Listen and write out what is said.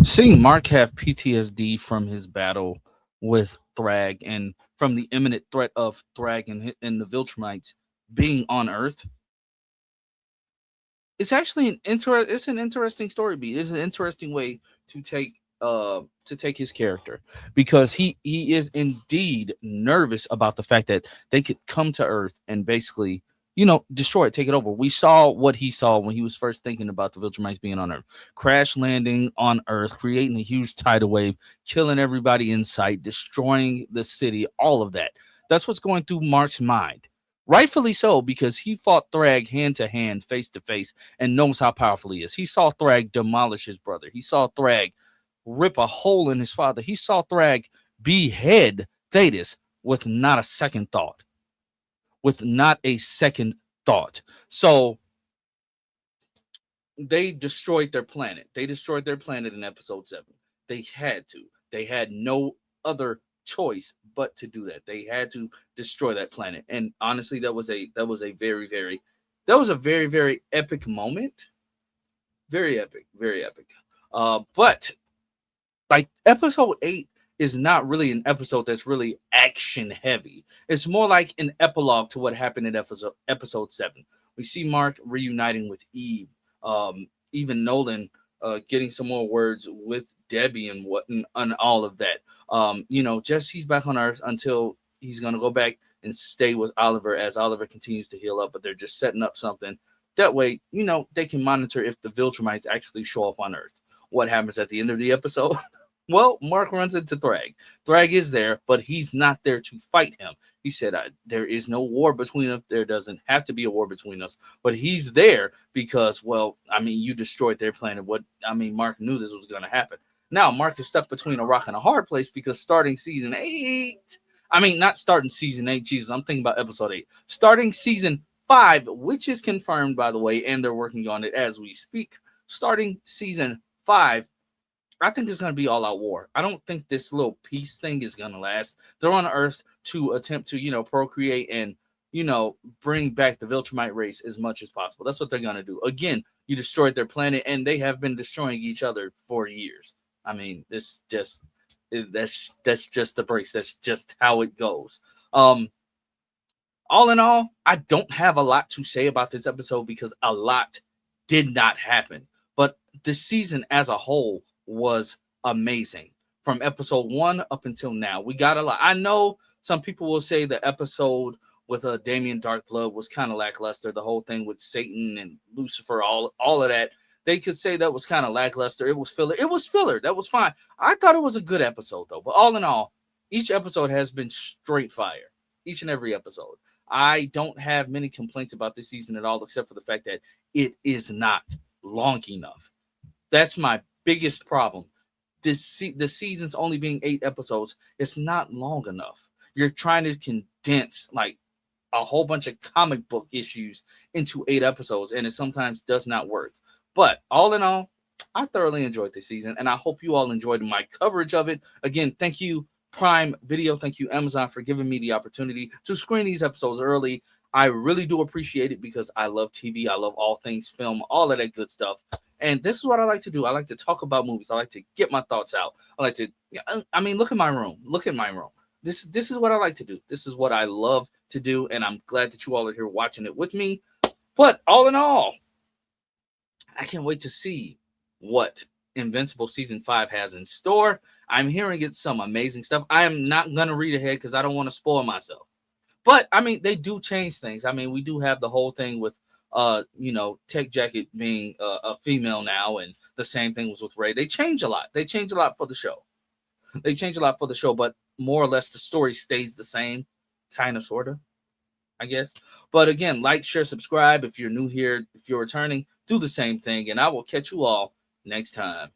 Seeing Mark have PTSD from his battle with Thrag and from the imminent threat of Thrag and the Viltrumites being on Earth, it's actually it's an interesting story beat. It's an interesting way to take his character, because he is indeed nervous about the fact that they could come to Earth and basically, destroy it, take it over. We saw what he saw when he was first thinking about the Viltrumites being on Earth. Crash landing on Earth, creating a huge tidal wave, killing everybody in sight, destroying the city, all of that. That's what's going through Mark's mind. Rightfully so, because he fought Thrag hand to hand, face to face, and knows how powerful he is. He saw Thrag demolish his brother. He saw Thrag rip a hole in his father. He saw Thrag behead Thetis with not a second thought. With not a second thought. So they destroyed their planet. They destroyed their planet in episode 7. They had to. They had no other choice but to do that. They had to destroy that planet. And honestly, that was a very, very epic moment. Very epic, very epic. But like episode 8 is not really an episode that's really action heavy. It's more like an epilogue to what happened in episode 7. We see Mark reuniting with Eve, even Nolan getting some more words with Debbie and all of that. Jesse's back on Earth until he's gonna go back and stay with Oliver as Oliver continues to heal up, but they're just setting up something. That way, they can monitor if the Viltrumites actually show up on Earth. What happens at the end of the episode? Well, Mark runs into Thrag. Thrag is there, but he's not there to fight him. He said, there is no war between us. There doesn't have to be a war between us. But he's there because, well, you destroyed their planet. Mark knew this was going to happen. Now, Mark is stuck between a rock and a hard place because starting season 8, not starting season 8, Jesus, I'm thinking about episode 8. Starting season 5, which is confirmed, by the way, and they're working on it as we speak. Starting season 5, I think it's going to be all out war. I don't think this little peace thing is going to last. They're on Earth to attempt to, procreate and, bring back the Viltrumite race as much as possible. That's what they're going to do. Again, you destroyed their planet, and they have been destroying each other for years. That's just the brace. That's just how it goes. All in all, I don't have a lot to say about this episode because a lot did not happen. But the season as a whole was amazing from episode 1 up until now. We got a lot. I know some people will say the episode with Damien Darkblood was kind of lackluster. The whole thing with Satan and Lucifer, all of that. They could say that was kind of lackluster. It was filler. It was filler. That was fine. I thought it was a good episode, though. But all in all, each episode has been straight fire. Each and every episode. I don't have many complaints about this season at all, except for the fact that it is not long enough. That's my biggest problem. The season's only being 8 episodes. It's not long enough. You're trying to condense like a whole bunch of comic book issues into 8 episodes, and it sometimes does not work. But all in all, I thoroughly enjoyed this season, and I hope you all enjoyed my coverage of it. Again, thank you, Prime Video. Thank you, Amazon, for giving me the opportunity to screen these episodes early. I really do appreciate it because I love TV. I love all things film, all of that good stuff. And this is what I like to do. I like to talk about movies. I like to get my thoughts out. I like to, look at my room. Look at my room. This is what I like to do. This is what I love to do. And I'm glad that you all are here watching it with me. But all in all, I can't wait to see what Invincible Season 5 has in store. I'm hearing it's some amazing stuff. I am not going to read ahead because I don't want to spoil myself. But, they do change things. We do have the whole thing with, Tech Jacket being a female now, and the same thing was with Ray. They change a lot. They change a lot for the show. But more or less the story stays the same, kind of, sort of, I guess. But again, like, share, subscribe. If you're new here, if you're returning, do the same thing, and I will catch you all next time.